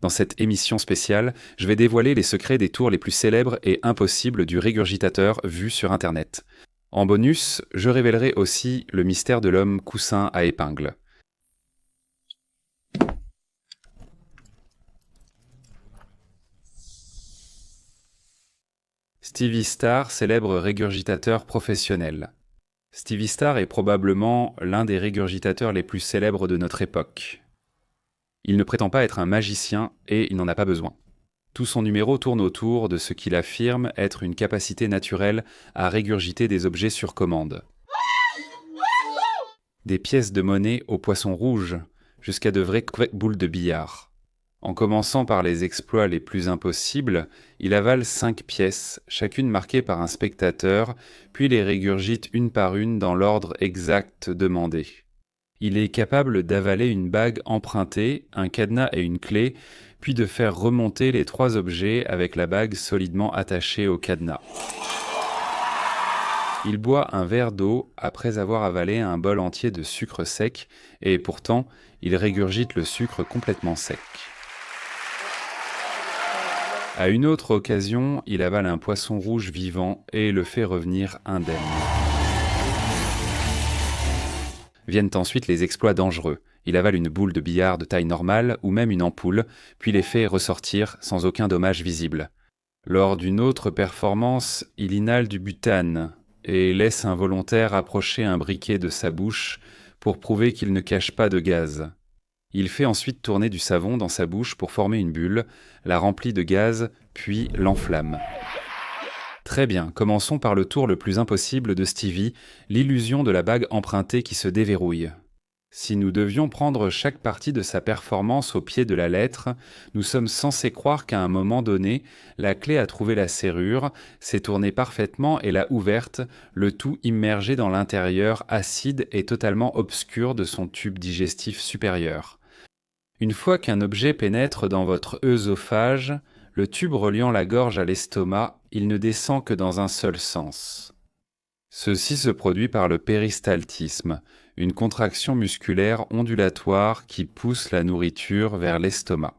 Dans cette émission spéciale, je vais dévoiler les secrets des tours les plus célèbres et impossibles du régurgitateur vu sur Internet. En bonus, je révélerai aussi le mystère de l'homme coussin à épingle. Stevie Starr, célèbre régurgitateur professionnel. Stevie Starr est probablement l'un des régurgitateurs les plus célèbres de notre époque. Il ne prétend pas être un magicien et il n'en a pas besoin. Tout son numéro tourne autour de ce qu'il affirme être une capacité naturelle à régurgiter des objets sur commande. Des pièces de monnaie au poisson rouge, jusqu'à de vraies boules de billard. En commençant par les exploits les plus impossibles, il avale 5 pièces, chacune marquée par un spectateur, puis les régurgite une par une dans l'ordre exact demandé. Il est capable d'avaler une bague empruntée, un cadenas et une clé, puis de faire remonter les 3 objets avec la bague solidement attachée au cadenas. Il boit un verre d'eau après avoir avalé un bol entier de sucre sec, et pourtant, il régurgite le sucre complètement sec. À une autre occasion, il avale un poisson rouge vivant et le fait revenir indemne. Viennent ensuite les exploits dangereux. Il avale une boule de billard de taille normale ou même une ampoule, puis les fait ressortir sans aucun dommage visible. Lors d'une autre performance, il inhale du butane et laisse un volontaire approcher un briquet de sa bouche pour prouver qu'il ne cache pas de gaz. Il fait ensuite tourner du savon dans sa bouche pour former une bulle, la remplit de gaz, puis l'enflamme. Très bien, commençons par le tour le plus impossible de Stevie, l'illusion de la bague empruntée qui se déverrouille. Si nous devions prendre chaque partie de sa performance au pied de la lettre, nous sommes censés croire qu'à un moment donné, la clé a trouvé la serrure, s'est tournée parfaitement et l'a ouverte, le tout immergé dans l'intérieur acide et totalement obscur de son tube digestif supérieur. Une fois qu'un objet pénètre dans votre œsophage, le tube reliant la gorge à l'estomac, il ne descend que dans un seul sens. Ceci se produit par le péristaltisme, une contraction musculaire ondulatoire qui pousse la nourriture vers l'estomac.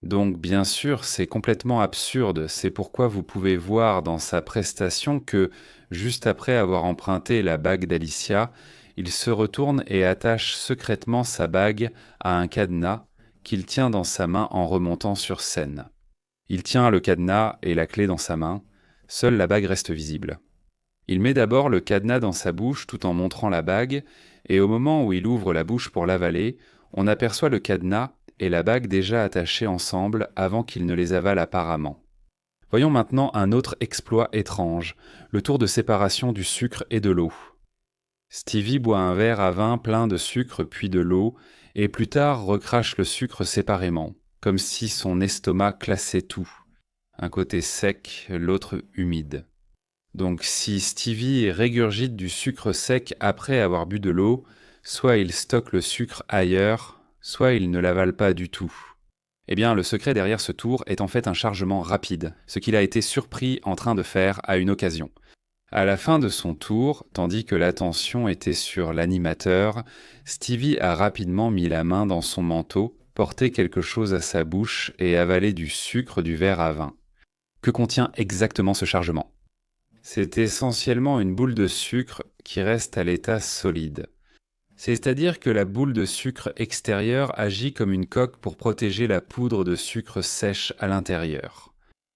Donc bien sûr, c'est complètement absurde, c'est pourquoi vous pouvez voir dans sa prestation que, juste après avoir emprunté la bague d'Alicia, il se retourne et attache secrètement sa bague à un cadenas qu'il tient dans sa main en remontant sur scène. Il tient le cadenas et la clé dans sa main, seule la bague reste visible. Il met d'abord le cadenas dans sa bouche tout en montrant la bague, et au moment où il ouvre la bouche pour l'avaler, on aperçoit le cadenas et la bague déjà attachés ensemble avant qu'il ne les avale apparemment. Voyons maintenant un autre exploit étrange, le tour de séparation du sucre et de l'eau. Stevie boit un verre à vin plein de sucre puis de l'eau, et plus tard recrache le sucre séparément, comme si son estomac classait tout. Un côté sec, l'autre humide. Donc si Stevie régurgite du sucre sec après avoir bu de l'eau, soit il stocke le sucre ailleurs, soit il ne l'avale pas du tout. Eh bien, le secret derrière ce tour est en fait un chargement rapide, ce qu'il a été surpris en train de faire à une occasion. À la fin de son tour, tandis que l'attention était sur l'animateur, Stevie a rapidement mis la main dans son manteau, porté quelque chose à sa bouche et avalé du sucre du verre à vin. Que contient exactement ce chargement ? C'est essentiellement une boule de sucre qui reste à l'état solide. C'est-à-dire que la boule de sucre extérieure agit comme une coque pour protéger la poudre de sucre sèche à l'intérieur.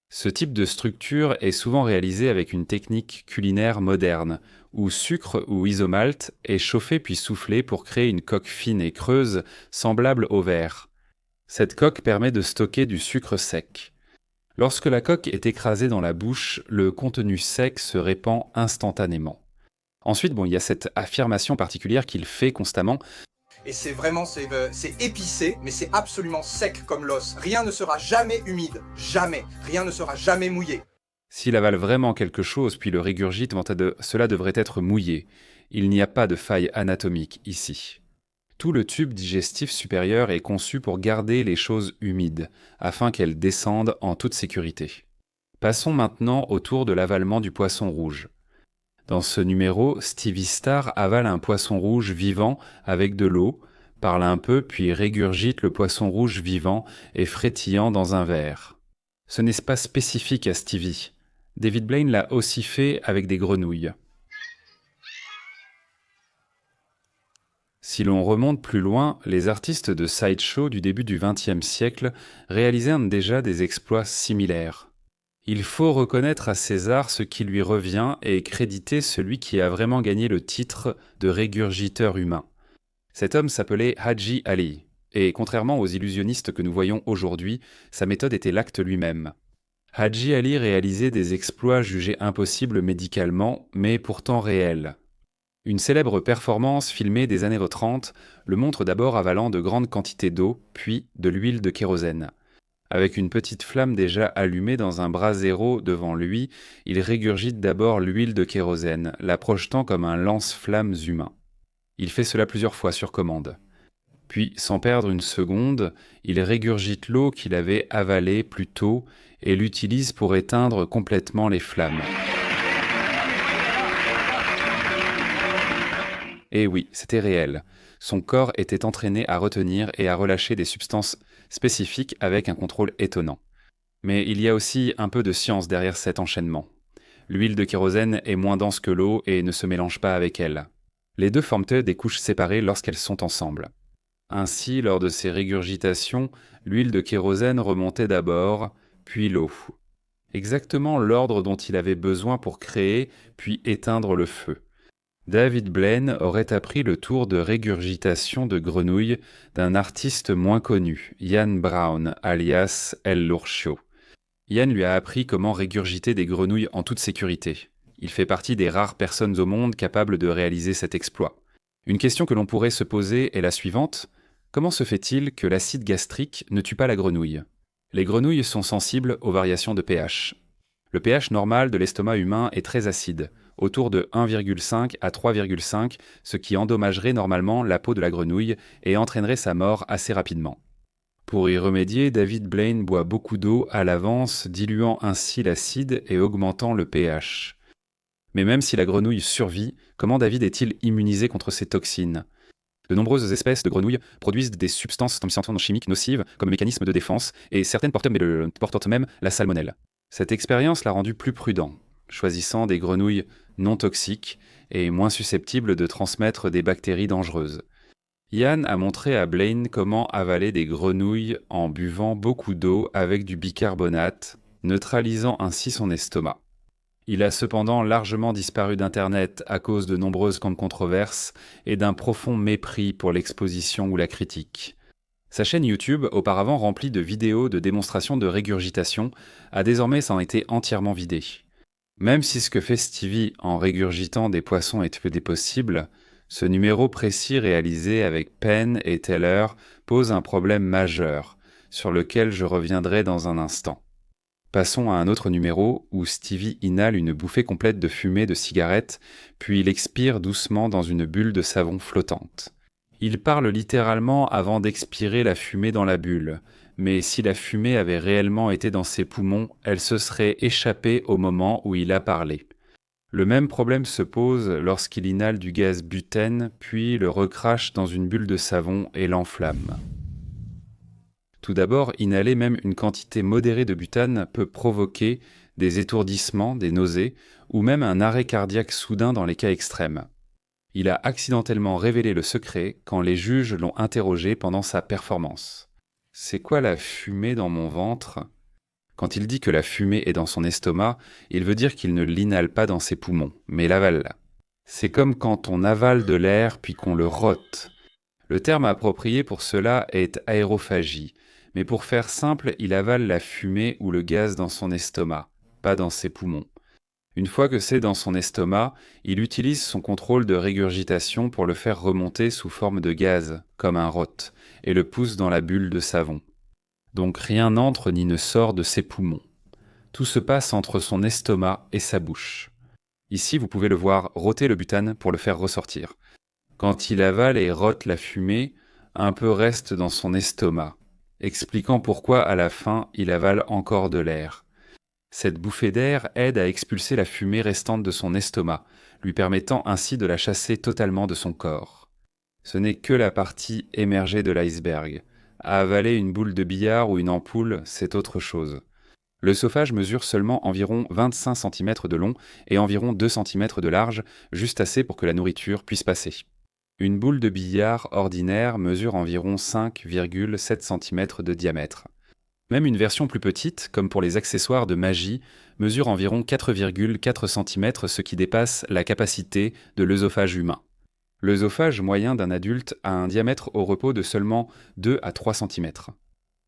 Ce type de structure est souvent réalisé avec une technique culinaire moderne, où sucre ou isomalte est chauffé puis soufflé pour créer une coque fine et creuse semblable au verre. Cette coque permet de stocker du sucre sec. Lorsque la coque est écrasée dans la bouche, le contenu sec se répand instantanément. Ensuite, il y a cette affirmation particulière qu'il fait constamment. Et c'est vraiment, c'est épicé, mais c'est absolument sec comme l'os. Rien ne sera jamais humide, jamais. Rien ne sera jamais mouillé. S'il avale vraiment quelque chose puis le régurgite, cela devrait être mouillé. Il n'y a pas de faille anatomique ici. Tout le tube digestif supérieur est conçu pour garder les choses humides, afin qu'elles descendent en toute sécurité. Passons maintenant au tour de l'avalement du poisson rouge. Dans ce numéro, Stevie Starr avale un poisson rouge vivant avec de l'eau, parle un peu, puis régurgite le poisson rouge vivant et frétillant dans un verre. Ce n'est pas spécifique à Stevie. David Blaine l'a aussi fait avec des grenouilles. Si l'on remonte plus loin, les artistes de sideshow du début du XXe siècle réalisaient déjà des exploits similaires. Il faut reconnaître à César ce qui lui revient et créditer celui qui a vraiment gagné le titre de régurgiteur humain. Cet homme s'appelait Haji Ali, et contrairement aux illusionnistes que nous voyons aujourd'hui, sa méthode était l'acte lui-même. Haji Ali réalisait des exploits jugés impossibles médicalement, mais pourtant réels. Une célèbre performance filmée des années 30 le montre d'abord avalant de grandes quantités d'eau, puis de l'huile de kérosène. Avec une petite flamme déjà allumée dans un brasero devant lui, il régurgite d'abord l'huile de kérosène, la projetant comme un lance-flammes humain. Il fait cela plusieurs fois sur commande. Puis, sans perdre une seconde, il régurgite l'eau qu'il avait avalée plus tôt et l'utilise pour éteindre complètement les flammes. Et oui, c'était réel. Son corps était entraîné à retenir et à relâcher des substances spécifiques avec un contrôle étonnant. Mais il y a aussi un peu de science derrière cet enchaînement. L'huile de kérosène est moins dense que l'eau et ne se mélange pas avec elle. Les deux forment des couches séparées lorsqu'elles sont ensemble. Ainsi, lors de ces régurgitations, l'huile de kérosène remontait d'abord, puis l'eau. Exactement l'ordre dont il avait besoin pour créer, puis éteindre le feu. David Blaine aurait appris le tour de régurgitation de grenouilles d'un artiste moins connu, Ian Brown, alias El Lurcho. Ian lui a appris comment régurgiter des grenouilles en toute sécurité. Il fait partie des rares personnes au monde capables de réaliser cet exploit. Une question que l'on pourrait se poser est la suivante. Comment se fait-il que l'acide gastrique ne tue pas la grenouille ? Les grenouilles sont sensibles aux variations de pH. Le pH normal de l'estomac humain est très acide, autour de 1,5 à 3,5, ce qui endommagerait normalement la peau de la grenouille et entraînerait sa mort assez rapidement. Pour y remédier, David Blaine boit beaucoup d'eau à l'avance, diluant ainsi l'acide et augmentant le pH. Mais même si la grenouille survit, comment David est-il immunisé contre ces toxines ? De nombreuses espèces de grenouilles produisent des substances chimiques nocives comme mécanisme de défense, et certaines portent même la salmonelle. Cette expérience l'a rendu plus prudent, choisissant des grenouilles non toxiques et moins susceptibles de transmettre des bactéries dangereuses. Ian a montré à Blaine comment avaler des grenouilles en buvant beaucoup d'eau avec du bicarbonate, neutralisant ainsi son estomac. Il a cependant largement disparu d'Internet à cause de nombreuses controverses et d'un profond mépris pour l'exposition ou la critique. Sa chaîne YouTube, auparavant remplie de vidéos de démonstrations de régurgitation, a désormais s'en été entièrement vidée. Même si ce que fait Stevie en régurgitant des poissons est peu des possibles, ce numéro précis réalisé avec Penn et Teller pose un problème majeur, sur lequel je reviendrai dans un instant. Passons à un autre numéro où Stevie inhale une bouffée complète de fumée de cigarette, puis il expire doucement dans une bulle de savon flottante. Il parle littéralement avant d'expirer la fumée dans la bulle, mais si la fumée avait réellement été dans ses poumons, elle se serait échappée au moment où il a parlé. Le même problème se pose lorsqu'il inhale du gaz butène, puis le recrache dans une bulle de savon et l'enflamme. Tout d'abord, inhaler même une quantité modérée de butane peut provoquer des étourdissements, des nausées, ou même un arrêt cardiaque soudain dans les cas extrêmes. Il a accidentellement révélé le secret quand les juges l'ont interrogé pendant sa performance. « C'est quoi la fumée dans mon ventre ?» Quand il dit que la fumée est dans son estomac, il veut dire qu'il ne l'inhale pas dans ses poumons, mais l'avale. C'est comme quand on avale de l'air puis qu'on le rote. Le terme approprié pour cela est aérophagie, mais pour faire simple, il avale la fumée ou le gaz dans son estomac, pas dans ses poumons. Une fois que c'est dans son estomac, il utilise son contrôle de régurgitation pour le faire remonter sous forme de gaz, comme un rot, et le pousse dans la bulle de savon. Donc rien n'entre ni ne sort de ses poumons. Tout se passe entre son estomac et sa bouche. Ici, vous pouvez le voir roter le butane pour le faire ressortir. Quand il avale et rote la fumée, un peu reste dans son estomac, expliquant pourquoi à la fin il avale encore de l'air. Cette bouffée d'air aide à expulser la fumée restante de son estomac, lui permettant ainsi de la chasser totalement de son corps. Ce n'est que la partie émergée de l'iceberg. Avaler une boule de billard ou une ampoule, c'est autre chose. L'œsophage mesure seulement environ 25 cm de long et environ 2 cm de large, juste assez pour que la nourriture puisse passer. Une boule de billard ordinaire mesure environ 5,7 cm de diamètre. Même une version plus petite, comme pour les accessoires de magie, mesure environ 4,4 cm, ce qui dépasse la capacité de l'œsophage humain. L'œsophage moyen d'un adulte a un diamètre au repos de seulement 2 à 3 cm.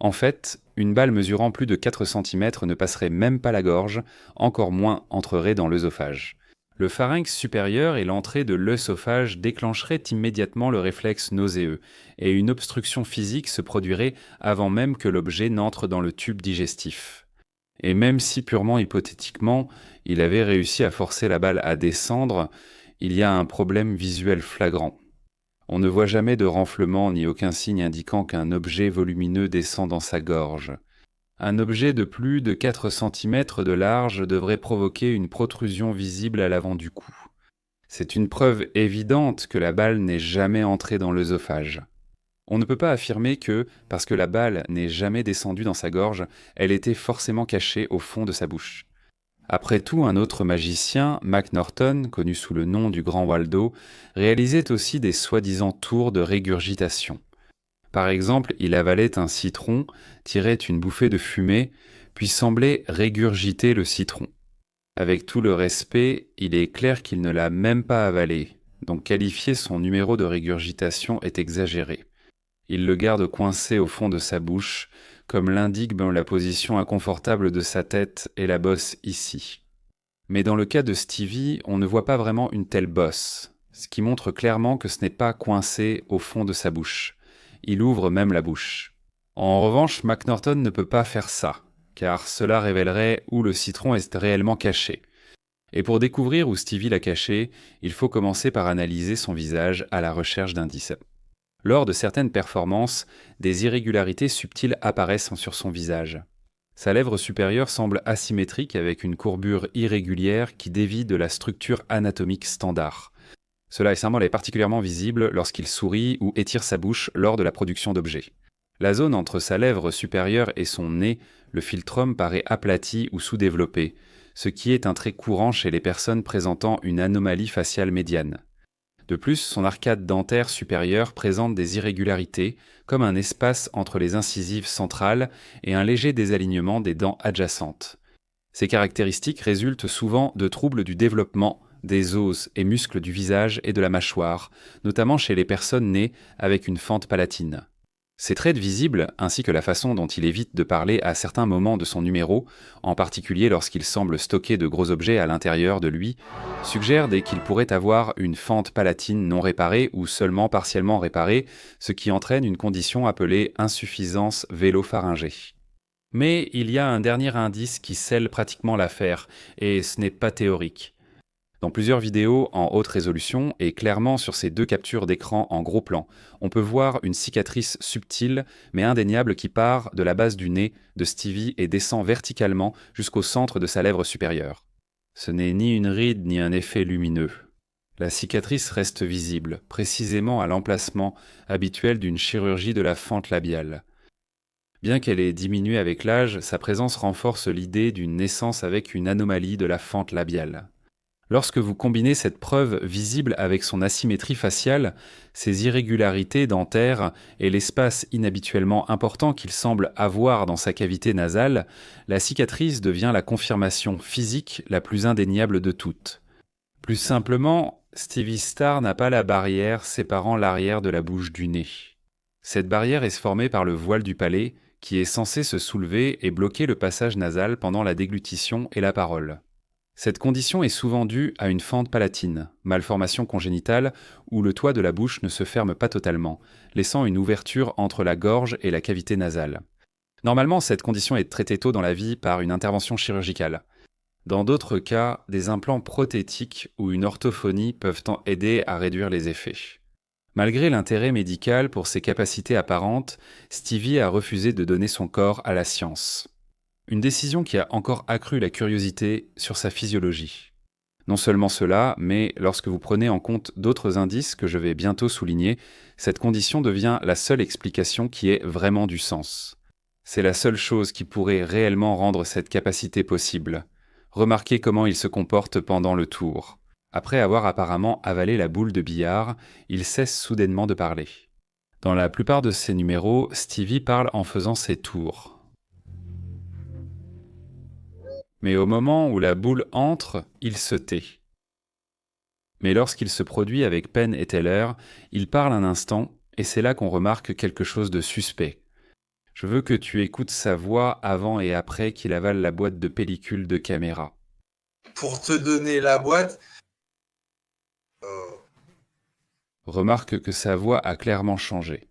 En fait, une balle mesurant plus de 4 cm ne passerait même pas la gorge, encore moins entrerait dans l'œsophage. Le pharynx supérieur et l'entrée de l'œsophage déclencheraient immédiatement le réflexe nauséeux, et une obstruction physique se produirait avant même que l'objet n'entre dans le tube digestif. Et même si purement hypothétiquement, il avait réussi à forcer la balle à descendre, il y a un problème visuel flagrant. On ne voit jamais de renflement ni aucun signe indiquant qu'un objet volumineux descend dans sa gorge. Un objet de plus de 4 cm de large devrait provoquer une protrusion visible à l'avant du cou. C'est une preuve évidente que la balle n'est jamais entrée dans l'œsophage. On ne peut pas affirmer que, parce que la balle n'est jamais descendue dans sa gorge, elle était forcément cachée au fond de sa bouche. Après tout, un autre magicien, McNorton, connu sous le nom du Grand Waldo, réalisait aussi des soi-disant tours de régurgitation. Par exemple, il avalait un citron, tirait une bouffée de fumée, puis semblait régurgiter le citron. Avec tout le respect, il est clair qu'il ne l'a même pas avalé, donc qualifier son numéro de régurgitation est exagéré. Il le garde coincé au fond de sa bouche, comme l'indique la position inconfortable de sa tête et la bosse ici. Mais dans le cas de Stevie, on ne voit pas vraiment une telle bosse, ce qui montre clairement que ce n'est pas coincé au fond de sa bouche. Il ouvre même la bouche. En revanche, McNorton ne peut pas faire ça, car cela révélerait où le citron est réellement caché. Et pour découvrir où Stevie l'a caché, il faut commencer par analyser son visage à la recherche d'indices. Lors de certaines performances, des irrégularités subtiles apparaissent sur son visage. Sa lèvre supérieure semble asymétrique avec une courbure irrégulière qui dévie de la structure anatomique standard. Cela est particulièrement visible lorsqu'il sourit ou étire sa bouche lors de la production d'objets. La zone entre sa lèvre supérieure et son nez, le philtrum, paraît aplati ou sous-développé, ce qui est un trait courant chez les personnes présentant une anomalie faciale médiane. De plus, son arcade dentaire supérieure présente des irrégularités, comme un espace entre les incisives centrales et un léger désalignement des dents adjacentes. Ces caractéristiques résultent souvent de troubles du développement des os et muscles du visage et de la mâchoire, notamment chez les personnes nées avec une fente palatine. Ces traits visibles, ainsi que la façon dont il évite de parler à certains moments de son numéro, en particulier lorsqu'il semble stocker de gros objets à l'intérieur de lui, suggèrent qu'il pourrait avoir une fente palatine non réparée ou seulement partiellement réparée, ce qui entraîne une condition appelée insuffisance vélopharyngée. Mais il y a un dernier indice qui scelle pratiquement l'affaire, et ce n'est pas théorique. Dans plusieurs vidéos en haute résolution et clairement sur ces 2 captures d'écran en gros plan, on peut voir une cicatrice subtile mais indéniable qui part de la base du nez de Stevie et descend verticalement jusqu'au centre de sa lèvre supérieure. Ce n'est ni une ride ni un effet lumineux. La cicatrice reste visible, précisément à l'emplacement habituel d'une chirurgie de la fente labiale. Bien qu'elle ait diminué avec l'âge, sa présence renforce l'idée d'une naissance avec une anomalie de la fente labiale. Lorsque vous combinez cette preuve visible avec son asymétrie faciale, ses irrégularités dentaires et l'espace inhabituellement important qu'il semble avoir dans sa cavité nasale, la cicatrice devient la confirmation physique la plus indéniable de toutes. Plus simplement, Stevie Star n'a pas la barrière séparant l'arrière de la bouche du nez. Cette barrière est formée par le voile du palais qui est censé se soulever et bloquer le passage nasal pendant la déglutition et la parole. Cette condition est souvent due à une fente palatine, malformation congénitale où le toit de la bouche ne se ferme pas totalement, laissant une ouverture entre la gorge et la cavité nasale. Normalement, cette condition est traitée tôt dans la vie par une intervention chirurgicale. Dans d'autres cas, des implants prothétiques ou une orthophonie peuvent aider à réduire les effets. Malgré l'intérêt médical pour ses capacités apparentes, Stevie a refusé de donner son corps à la science. Une décision qui a encore accru la curiosité sur sa physiologie. Non seulement cela, mais lorsque vous prenez en compte d'autres indices que je vais bientôt souligner, cette condition devient la seule explication qui ait vraiment du sens. C'est la seule chose qui pourrait réellement rendre cette capacité possible. Remarquez comment il se comporte pendant le tour. Après avoir apparemment avalé la boule de billard, il cesse soudainement de parler. Dans la plupart de ses numéros, Stevie parle en faisant ses tours. Mais au moment où la boule entre, il se tait. Mais lorsqu'il se produit avec Penn et Teller, il parle un instant, et c'est là qu'on remarque quelque chose de suspect. Je veux que tu écoutes sa voix avant et après qu'il avale la boîte de pellicule de caméra. Pour te donner la boîte... Remarque que sa voix a clairement changé.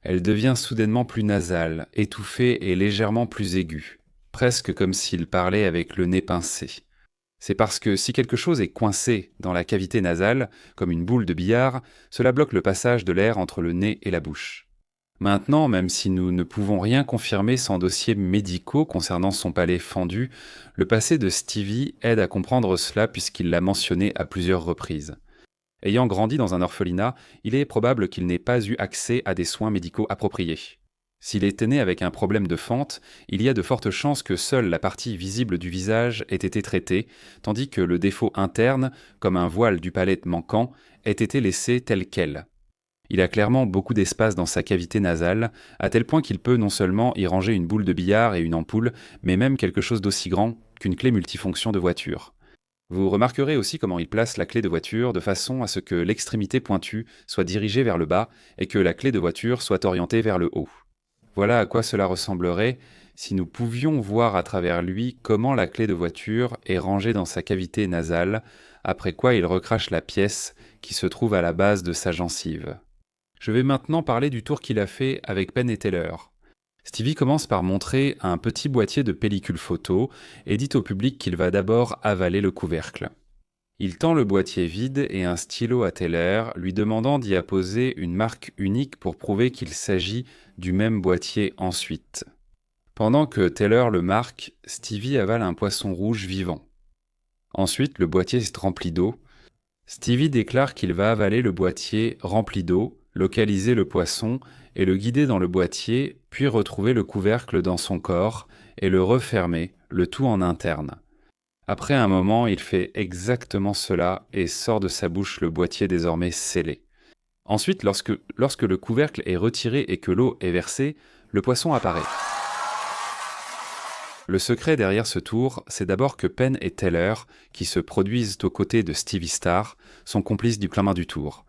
Elle devient soudainement plus nasale, étouffée et légèrement plus aiguë, presque comme s'il parlait avec le nez pincé. C'est parce que si quelque chose est coincé dans la cavité nasale, comme une boule de billard, cela bloque le passage de l'air entre le nez et la bouche. Maintenant, même si nous ne pouvons rien confirmer sans dossiers médicaux concernant son palais fendu, le passé de Stevie aide à comprendre cela puisqu'il l'a mentionné à plusieurs reprises. Ayant grandi dans un orphelinat, il est probable qu'il n'ait pas eu accès à des soins médicaux appropriés. S'il était né avec un problème de fente, il y a de fortes chances que seule la partie visible du visage ait été traitée, tandis que le défaut interne, comme un voile du palais manquant, ait été laissé tel quel. Il a clairement beaucoup d'espace dans sa cavité nasale, à tel point qu'il peut non seulement y ranger une boule de billard et une ampoule, mais même quelque chose d'aussi grand qu'une clé multifonction de voiture. Vous remarquerez aussi comment il place la clé de voiture de façon à ce que l'extrémité pointue soit dirigée vers le bas et que la clé de voiture soit orientée vers le haut. Voilà à quoi cela ressemblerait si nous pouvions voir à travers lui comment la clé de voiture est rangée dans sa cavité nasale, après quoi il recrache la pièce qui se trouve à la base de sa gencive. Je vais maintenant parler du tour qu'il a fait avec Penn et Teller. Stevie commence par montrer un petit boîtier de pellicule photo et dit au public qu'il va d'abord avaler le couvercle. Il tend le boîtier vide et un stylo à Teller, lui demandant d'y apposer une marque unique pour prouver qu'il s'agit du même boîtier ensuite. Pendant que Teller le marque, Stevie avale un poisson rouge vivant. Ensuite, le boîtier est rempli d'eau. Stevie déclare qu'il va avaler le boîtier rempli d'eau, localiser le poisson et le guider dans le boîtier, puis retrouver le couvercle dans son corps et le refermer, le tout en interne. Après un moment, il fait exactement cela et sort de sa bouche le boîtier désormais scellé. Ensuite, lorsque le couvercle est retiré et que l'eau est versée, le poisson apparaît. Le secret derrière ce tour, c'est d'abord que Penn et Teller, qui se produisent aux côtés de Stevie Star, sont complices du plein main du tour.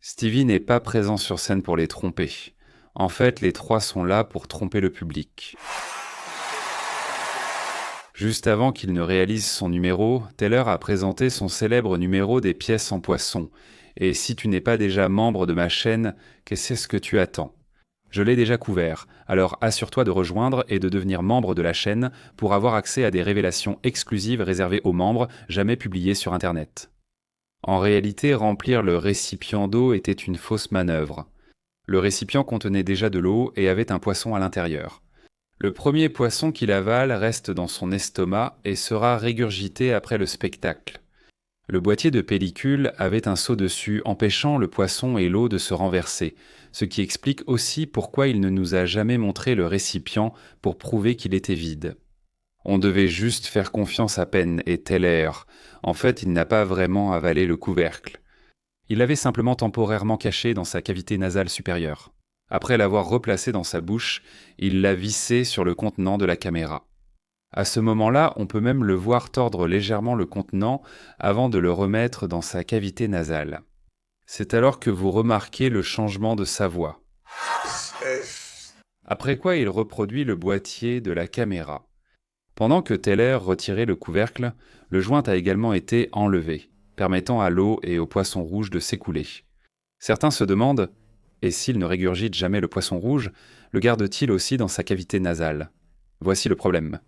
Stevie n'est pas présent sur scène pour les tromper. En fait, les trois sont là pour tromper le public. Juste avant qu'il ne réalise son numéro, Teller a présenté son célèbre numéro des pièces en poisson. Et si tu n'es pas déjà membre de ma chaîne, qu'est-ce que tu attends ? Je l'ai déjà couvert, alors assure-toi de rejoindre et de devenir membre de la chaîne pour avoir accès à des révélations exclusives réservées aux membres, jamais publiées sur Internet. En réalité, remplir le récipient d'eau était une fausse manœuvre. Le récipient contenait déjà de l'eau et avait un poisson à l'intérieur. Le premier poisson qu'il avale reste dans son estomac et sera régurgité après le spectacle. Le boîtier de pellicule avait un seau dessus, empêchant le poisson et l'eau de se renverser, ce qui explique aussi pourquoi il ne nous a jamais montré le récipient pour prouver qu'il était vide. On devait juste faire confiance à Penn et Teller. En fait, il n'a pas vraiment avalé le couvercle. Il l'avait simplement temporairement caché dans sa cavité nasale supérieure. Après l'avoir replacé dans sa bouche, il l'a vissé sur le contenant de la caméra. À ce moment-là, on peut même le voir tordre légèrement le contenant avant de le remettre dans sa cavité nasale. C'est alors que vous remarquez le changement de sa voix. Après quoi, il reproduit le boîtier de la caméra. Pendant que Teller retirait le couvercle, le joint a également été enlevé, permettant à l'eau et au poisson rouge de s'écouler. Certains se demandent, et s'il ne régurgite jamais le poisson rouge, le garde-t-il aussi dans sa cavité nasale ? Voici le problème.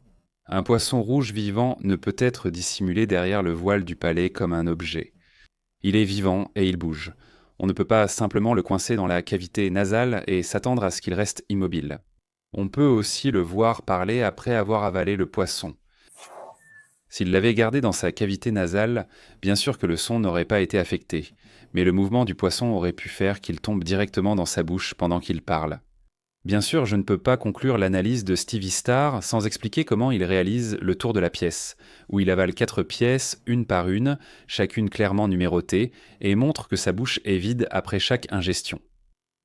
Un poisson rouge vivant ne peut être dissimulé derrière le voile du palais comme un objet. Il est vivant et il bouge. On ne peut pas simplement le coincer dans la cavité nasale et s'attendre à ce qu'il reste immobile. On peut aussi le voir parler après avoir avalé le poisson. S'il l'avait gardé dans sa cavité nasale, bien sûr que le son n'aurait pas été affecté, mais le mouvement du poisson aurait pu faire qu'il tombe directement dans sa bouche pendant qu'il parle. Bien sûr, je ne peux pas conclure l'analyse de Stevie Star sans expliquer comment il réalise le tour de la pièce, où il avale 4 pièces, une par une, chacune clairement numérotée, et montre que sa bouche est vide après chaque ingestion.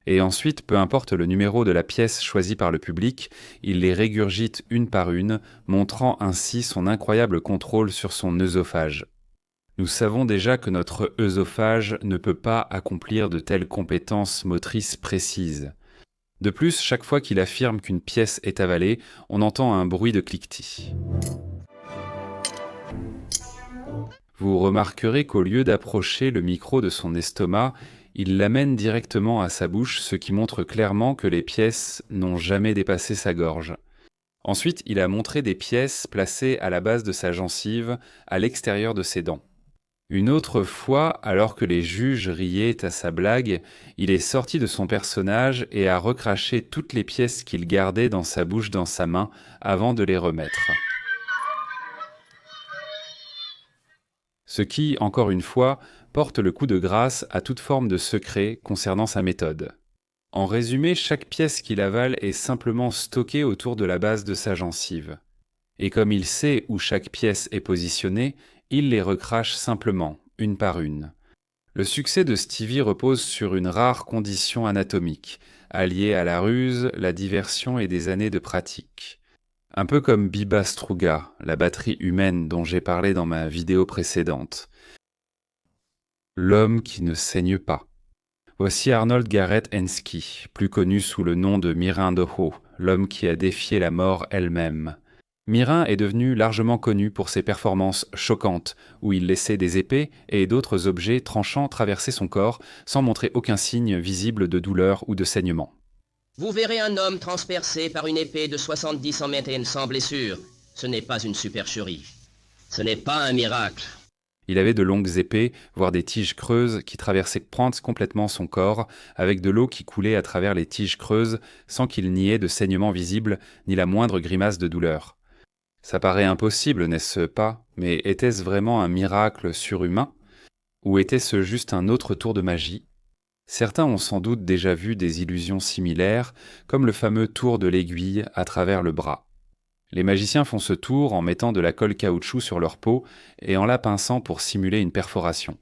Et ensuite, peu importe le numéro de la pièce choisie par le public, il les régurgite une par une, montrant ainsi son incroyable contrôle sur son œsophage. Nous savons déjà que notre œsophage ne peut pas accomplir de telles compétences motrices précises. De plus, chaque fois qu'il affirme qu'une pièce est avalée, on entend un bruit de cliquetis. Vous remarquerez qu'au lieu d'approcher le micro de son estomac, il l'amène directement à sa bouche, ce qui montre clairement que les pièces n'ont jamais dépassé sa gorge. Ensuite, il a montré des pièces placées à la base de sa gencive, à l'extérieur de ses dents. Une autre fois, alors que les juges riaient à sa blague, il est sorti de son personnage et a recraché toutes les pièces qu'il gardait dans sa bouche dans sa main avant de les remettre. Ce qui, encore une fois, porte le coup de grâce à toute forme de secret concernant sa méthode. En résumé, chaque pièce qu'il avale est simplement stockée autour de la base de sa gencive. Et comme il sait où chaque pièce est positionnée, il les recrache simplement, une par une. Le succès de Stevie repose sur une rare condition anatomique, alliée à la ruse, la diversion et des années de pratique. Un peu comme Biba Struga, la batterie humaine dont j'ai parlé dans ma vidéo précédente. L'homme qui ne saigne pas. Voici Arnold Garrett Henske, plus connu sous le nom de Mirin de Ho, l'homme qui a défié la mort elle-même. Mirin est devenu largement connu pour ses performances choquantes, où il laissait des épées et d'autres objets tranchants traverser son corps sans montrer aucun signe visible de douleur ou de saignement. Vous verrez un homme transpercé par une épée de 70 cm sans blessure. Ce n'est pas une supercherie. Ce n'est pas un miracle. Il avait de longues épées, voire des tiges creuses qui traversaient complètement son corps, avec de l'eau qui coulait à travers les tiges creuses sans qu'il n'y ait de saignement visible ni la moindre grimace de douleur. Ça paraît impossible, n'est-ce pas? Mais était-ce vraiment un miracle surhumain? Ou était-ce juste un autre tour de magie? Certains ont sans doute déjà vu des illusions similaires, comme le fameux tour de l'aiguille à travers le bras. Les magiciens font ce tour en mettant de la colle caoutchouc sur leur peau et en la pinçant pour simuler une perforation.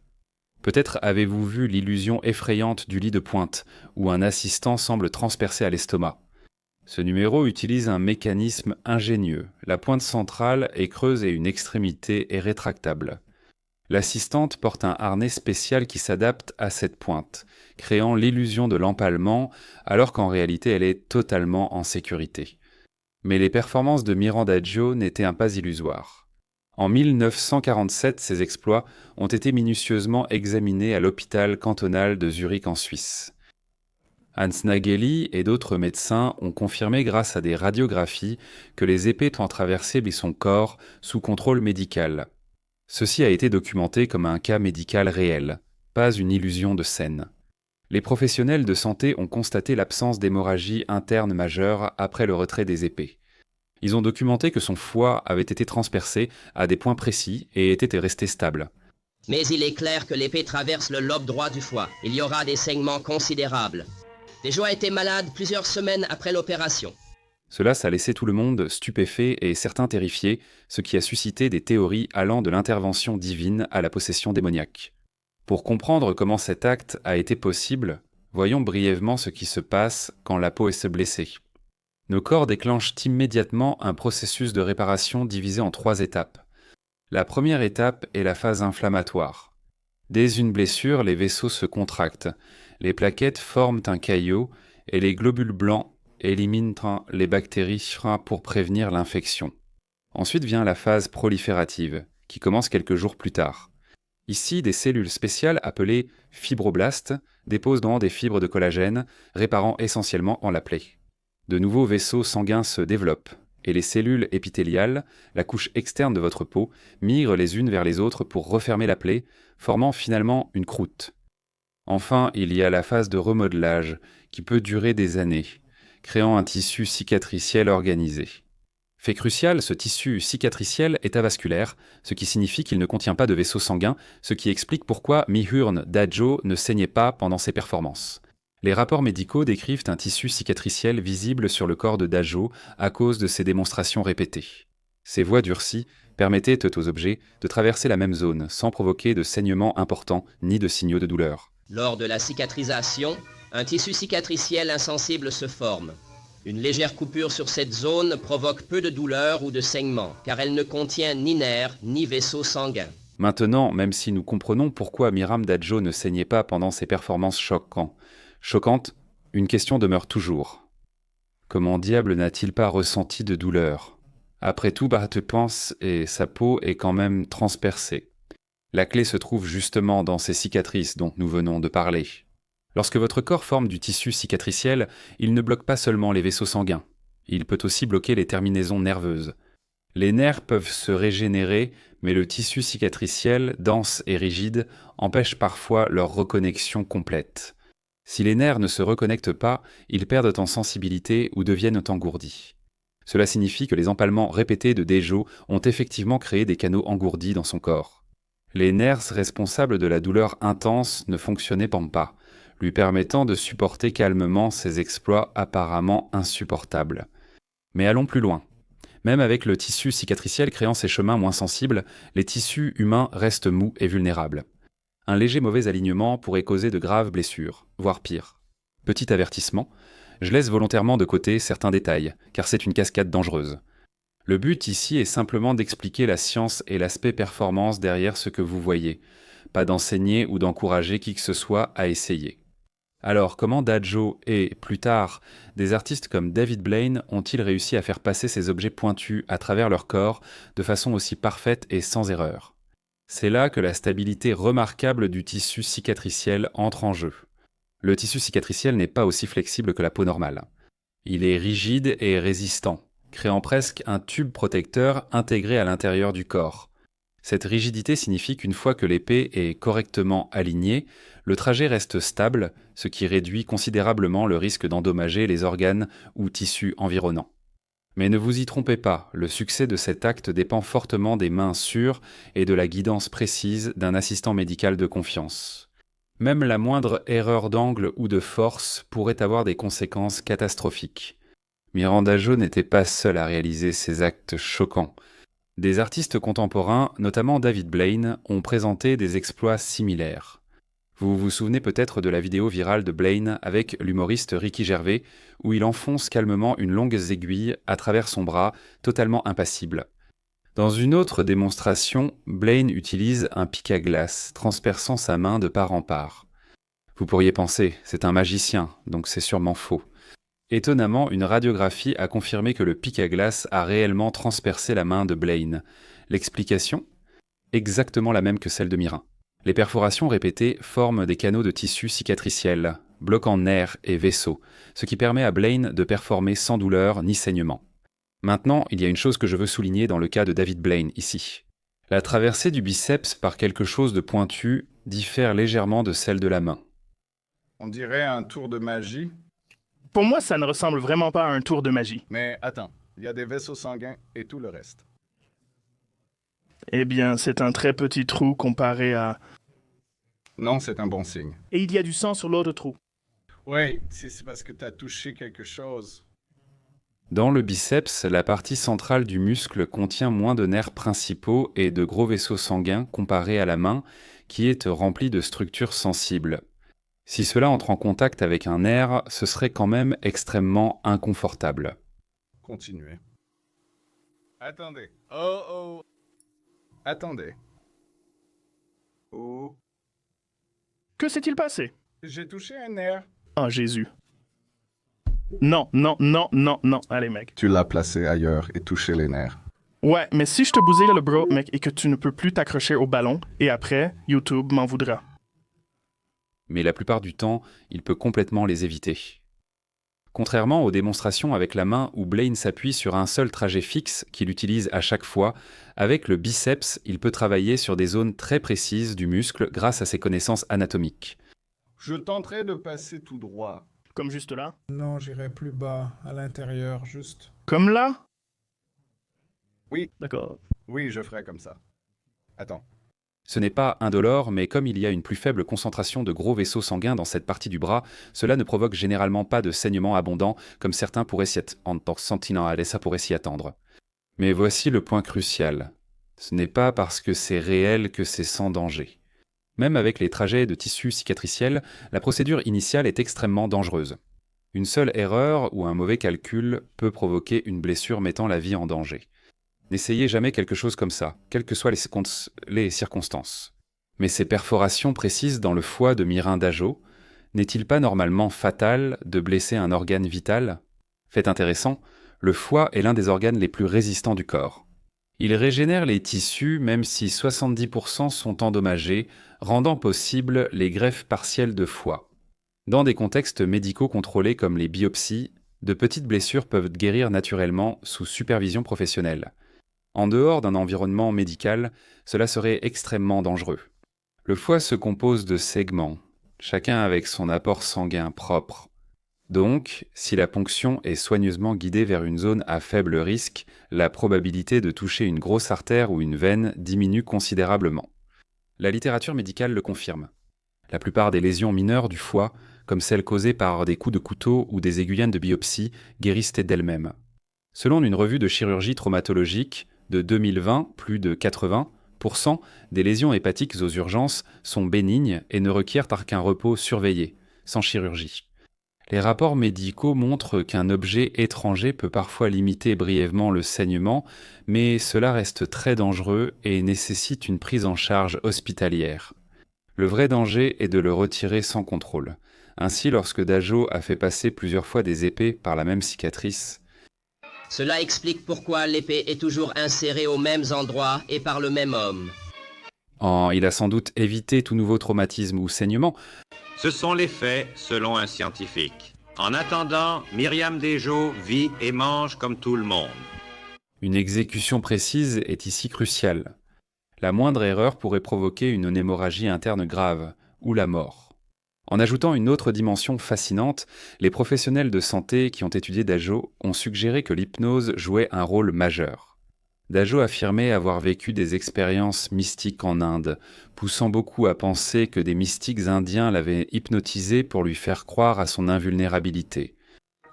Peut-être avez-vous vu l'illusion effrayante du lit de pointe, où un assistant semble transpercé à l'estomac. Ce numéro utilise un mécanisme ingénieux. La pointe centrale est creuse et une extrémité est rétractable. L'assistante porte un harnais spécial qui s'adapte à cette pointe, créant l'illusion de l'empalement alors qu'en réalité elle est totalement en sécurité. Mais les performances de Mirandaggio n'étaient pas illusoires. En 1947, ses exploits ont été minutieusement examinés à l'hôpital cantonal de Zurich en Suisse. Hans Nageli et d'autres médecins ont confirmé grâce à des radiographies que les épées ont traversé son corps sous contrôle médical. Ceci a été documenté comme un cas médical réel, pas une illusion de scène. Les professionnels de santé ont constaté l'absence d'hémorragie interne majeure après le retrait des épées. Ils ont documenté que son foie avait été transpercé à des points précis et était resté stable. Mais il est clair que l'épée traverse le lobe droit du foie. Il y aura des saignements considérables. Dejo a été malade plusieurs semaines après l'opération. Cela a laissé tout le monde stupéfait et certains terrifiés, ce qui a suscité des théories allant de l'intervention divine à la possession démoniaque. Pour comprendre comment cet acte a été possible, voyons brièvement ce qui se passe quand la peau est blessée. Nos corps déclenchent immédiatement un processus de réparation divisé en 3 étapes. La première étape est la phase inflammatoire. Dès une blessure, les vaisseaux se contractent, les plaquettes forment un caillot et les globules blancs éliminent les bactéries pour prévenir l'infection. Ensuite vient la phase proliférative, qui commence quelques jours plus tard. Ici, des cellules spéciales appelées fibroblastes déposent dans des fibres de collagène, réparant essentiellement en la plaie. De nouveaux vaisseaux sanguins se développent, et les cellules épithéliales, la couche externe de votre peau, migrent les unes vers les autres pour refermer la plaie, formant finalement une croûte. Enfin, il y a la phase de remodelage, qui peut durer des années, créant un tissu cicatriciel organisé. Fait crucial, ce tissu cicatriciel est avasculaire, ce qui signifie qu'il ne contient pas de vaisseau sanguin, ce qui explique pourquoi Mihurne Dajo ne saignait pas pendant ses performances. Les rapports médicaux décrivent un tissu cicatriciel visible sur le corps de Dajo à cause de ses démonstrations répétées. Ces voies durcies permettaient aux objets de traverser la même zone sans provoquer de saignements importants ni de signaux de douleur. Lors de la cicatrisation, un tissu cicatriciel insensible se forme. Une légère coupure sur cette zone provoque peu de douleur ou de saignement, car elle ne contient ni nerfs ni vaisseau sanguin. Maintenant, même si nous comprenons pourquoi Miram Dajo ne saignait pas pendant ses performances choquantes, une question demeure toujours. Comment diable n'a-t-il pas ressenti de douleur? Après tout, pense et sa peau est quand même transpercée. La clé se trouve justement dans ces cicatrices dont nous venons de parler. Lorsque votre corps forme du tissu cicatriciel, il ne bloque pas seulement les vaisseaux sanguins. Il peut aussi bloquer les terminaisons nerveuses. Les nerfs peuvent se régénérer, mais le tissu cicatriciel, dense et rigide, empêche parfois leur reconnexion complète. Si les nerfs ne se reconnectent pas, ils perdent en sensibilité ou deviennent engourdis. Cela signifie que les empalements répétés de Dajo ont effectivement créé des canaux engourdis dans son corps. Les nerfs responsables de la douleur intense ne fonctionnaient pas, lui permettant de supporter calmement ses exploits apparemment insupportables. Mais allons plus loin. Même avec le tissu cicatriciel créant ses chemins moins sensibles, les tissus humains restent mous et vulnérables. Un léger mauvais alignement pourrait causer de graves blessures, voire pire. Petit avertissement, je laisse volontairement de côté certains détails, car c'est une cascade dangereuse. Le but ici est simplement d'expliquer la science et l'aspect performance derrière ce que vous voyez, pas d'enseigner ou d'encourager qui que ce soit à essayer. Alors, comment Dajo et, plus tard, des artistes comme David Blaine ont-ils réussi à faire passer ces objets pointus à travers leur corps de façon aussi parfaite et sans erreur? C'est là que la stabilité remarquable du tissu cicatriciel entre en jeu. Le tissu cicatriciel n'est pas aussi flexible que la peau normale. Il est rigide et résistant, créant presque un tube protecteur intégré à l'intérieur du corps. Cette rigidité signifie qu'une fois que l'épée est correctement alignée, le trajet reste stable, ce qui réduit considérablement le risque d'endommager les organes ou tissus environnants. Mais ne vous y trompez pas, le succès de cet acte dépend fortement des mains sûres et de la guidance précise d'un assistant médical de confiance. Même la moindre erreur d'angle ou de force pourrait avoir des conséquences catastrophiques. Miranda Dajo n'était pas seul à réaliser ces actes choquants. Des artistes contemporains, notamment David Blaine, ont présenté des exploits similaires. Vous vous souvenez peut-être de la vidéo virale de Blaine avec l'humoriste Ricky Gervais, où il enfonce calmement une longue aiguille à travers son bras, totalement impassible. Dans une autre démonstration, Blaine utilise un pic à glace, transperçant sa main de part en part. Vous pourriez penser, c'est un magicien, donc c'est sûrement faux. Étonnamment, une radiographie a confirmé que le pic à glace a réellement transpercé la main de Blaine. L'explication? Exactement la même que celle de Mirin. Les perforations répétées forment des canaux de tissu cicatriciel, bloquant nerfs et vaisseaux, ce qui permet à Blaine de performer sans douleur ni saignement. Maintenant, il y a une chose que je veux souligner dans le cas de David Blaine ici. La traversée du biceps par quelque chose de pointu diffère légèrement de celle de la main. On dirait un tour de magie. Pour moi, ça ne ressemble vraiment pas à un tour de magie. Mais attends, il y a des vaisseaux sanguins et tout le reste. Eh bien, c'est un très petit trou comparé à... Non, c'est un bon signe. Et il y a du sang sur l'autre trou. Oui, c'est parce que t'as touché quelque chose. Dans le biceps, la partie centrale du muscle contient moins de nerfs principaux et de gros vaisseaux sanguins comparé à la main, qui est remplie de structures sensibles. Si cela entre en contact avec un nerf, ce serait quand même extrêmement inconfortable. Continuez. Attendez. Oh. Attendez. Oh. Que s'est-il passé? J'ai touché un nerf. Oh, Jésus. Non. Allez, mec. Tu l'as placé ailleurs et touché les nerfs. Ouais, mais si je te bousille le bras, mec, et que tu ne peux plus t'accrocher au ballon, et après, YouTube m'en voudra. Mais la plupart du temps, il peut complètement les éviter. Contrairement aux démonstrations avec la main où Blaine s'appuie sur un seul trajet fixe qu'il utilise à chaque fois, avec le biceps, il peut travailler sur des zones très précises du muscle grâce à ses connaissances anatomiques. Je tenterai de passer tout droit. Comme juste là? Non, j'irai plus bas, à l'intérieur, juste. Comme là? Oui, D'accord. oui, je ferai comme ça. Attends. Ce n'est pas indolore, mais comme il y a une plus faible concentration de gros vaisseaux sanguins dans cette partie du bras, cela ne provoque généralement pas de saignement abondant, comme certains pourraient ça pourrait s'y attendre. Mais voici le point crucial. Ce n'est pas parce que c'est réel que c'est sans danger. Même avec les trajets de tissu cicatriciel, la procédure initiale est extrêmement dangereuse. Une seule erreur ou un mauvais calcul peut provoquer une blessure mettant la vie en danger. N'essayez jamais quelque chose comme ça, quelles que soient les circonstances. Mais ces perforations précises dans le foie de Mirin d'Ajo, n'est-il pas normalement fatal de blesser un organe vital ? Fait intéressant, le foie est l'un des organes les plus résistants du corps. Il régénère les tissus même si 70% sont endommagés, rendant possible les greffes partielles de foie. Dans des contextes médicaux contrôlés comme les biopsies, de petites blessures peuvent guérir naturellement sous supervision professionnelle. En dehors d'un environnement médical, cela serait extrêmement dangereux. Le foie se compose de segments, chacun avec son apport sanguin propre. Donc, si la ponction est soigneusement guidée vers une zone à faible risque, la probabilité de toucher une grosse artère ou une veine diminue considérablement. La littérature médicale le confirme. La plupart des lésions mineures du foie, comme celles causées par des coups de couteau ou des aiguillons de biopsie, guérissent d'elles-mêmes. Selon une revue de chirurgie traumatologique de 2020, plus de 80% des lésions hépatiques aux urgences sont bénignes et ne requièrent qu'un repos surveillé, sans chirurgie. Les rapports médicaux montrent qu'un objet étranger peut parfois limiter brièvement le saignement, mais cela reste très dangereux et nécessite une prise en charge hospitalière. Le vrai danger est de le retirer sans contrôle. Ainsi, lorsque Dajo a fait passer plusieurs fois des épées par la même cicatrice, Cela explique pourquoi l'épée est toujours insérée aux mêmes endroits et par le même homme. il a sans doute évité tout nouveau traumatisme ou saignement. Ce sont les faits selon un scientifique. En attendant, Myriam Desjos vit et mange comme tout le monde. Une exécution précise est ici cruciale. La moindre erreur pourrait provoquer une hémorragie interne grave, ou la mort. En ajoutant une autre dimension fascinante, les professionnels de santé qui ont étudié Dajo ont suggéré que l'hypnose jouait un rôle majeur. Dajo affirmait avoir vécu des expériences mystiques en Inde, poussant beaucoup à penser que des mystiques indiens l'avaient hypnotisé pour lui faire croire à son invulnérabilité.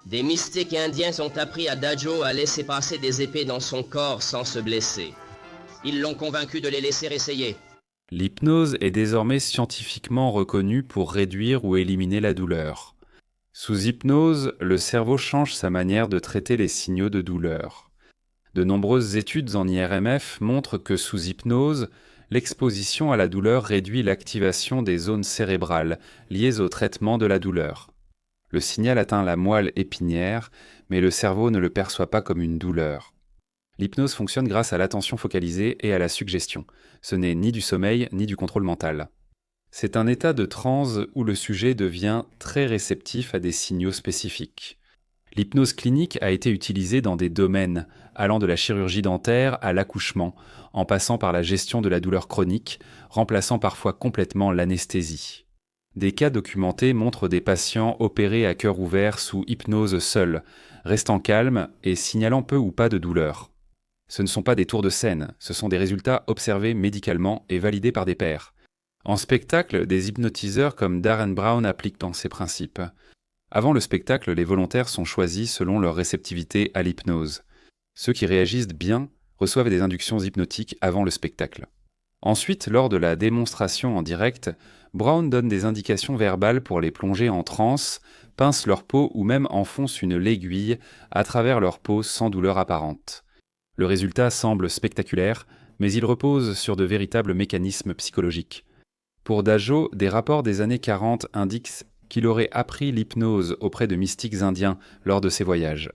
Des mystiques indiens ont appris à Dajo à laisser passer des épées dans son corps sans se blesser. Ils l'ont convaincu de les laisser essayer. L'hypnose est désormais scientifiquement reconnue pour réduire ou éliminer la douleur. Sous hypnose, le cerveau change sa manière de traiter les signaux de douleur. De nombreuses études en IRMF montrent que sous hypnose, l'exposition à la douleur réduit l'activation des zones cérébrales liées au traitement de la douleur. Le signal atteint la moelle épinière, mais le cerveau ne le perçoit pas comme une douleur. L'hypnose fonctionne grâce à l'attention focalisée et à la suggestion. Ce n'est ni du sommeil ni du contrôle mental. C'est un état de transe où le sujet devient très réceptif à des signaux spécifiques. L'hypnose clinique a été utilisée dans des domaines allant de la chirurgie dentaire à l'accouchement, en passant par la gestion de la douleur chronique, remplaçant parfois complètement l'anesthésie. Des cas documentés montrent des patients opérés à cœur ouvert sous hypnose seule, restant calmes et signalant peu ou pas de douleur. Ce ne sont pas des tours de scène, ce sont des résultats observés médicalement et validés par des pairs. En spectacle, des hypnotiseurs comme Darren Brown appliquent dans ces principes. Avant le spectacle, les volontaires sont choisis selon leur réceptivité à l'hypnose. Ceux qui réagissent bien reçoivent des inductions hypnotiques avant le spectacle. Ensuite, lors de la démonstration en direct, Brown donne des indications verbales pour les plonger en transe, pince leur peau ou même enfonce une l'aiguille à travers leur peau sans douleur apparente. Le résultat semble spectaculaire, mais il repose sur de véritables mécanismes psychologiques. Pour Dajo, des rapports des années 40 indiquent qu'il aurait appris l'hypnose auprès de mystiques indiens lors de ses voyages.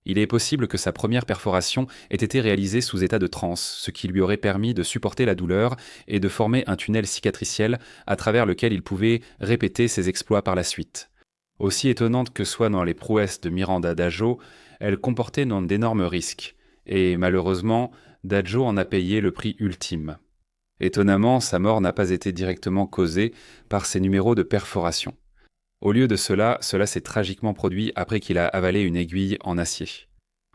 Il est possible que sa première perforation ait été réalisée sous état de transe, ce qui lui aurait permis de supporter la douleur et de former un tunnel cicatriciel à travers lequel il pouvait répéter ses exploits par la suite. Aussi étonnante que soient dans les prouesses de Miranda Dajo, elles comportaient d'énormes risques. Et malheureusement, Dajo en a payé le prix ultime. Étonnamment, sa mort n'a pas été directement causée par ses numéros de perforation. Au lieu de cela s'est tragiquement produit après qu'il a avalé une aiguille en acier.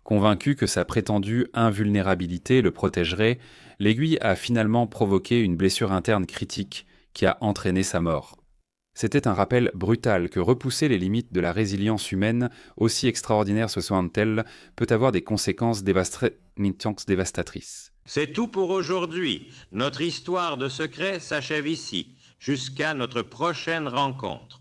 Convaincu que sa prétendue invulnérabilité le protégerait, l'aiguille a finalement provoqué une blessure interne critique qui a entraîné sa mort. C'était un rappel brutal que repousser les limites de la résilience humaine, aussi extraordinaire soit-elle, peut avoir des conséquences dévastatrices. C'est tout pour aujourd'hui. Notre histoire de secret s'achève ici, jusqu'à notre prochaine rencontre.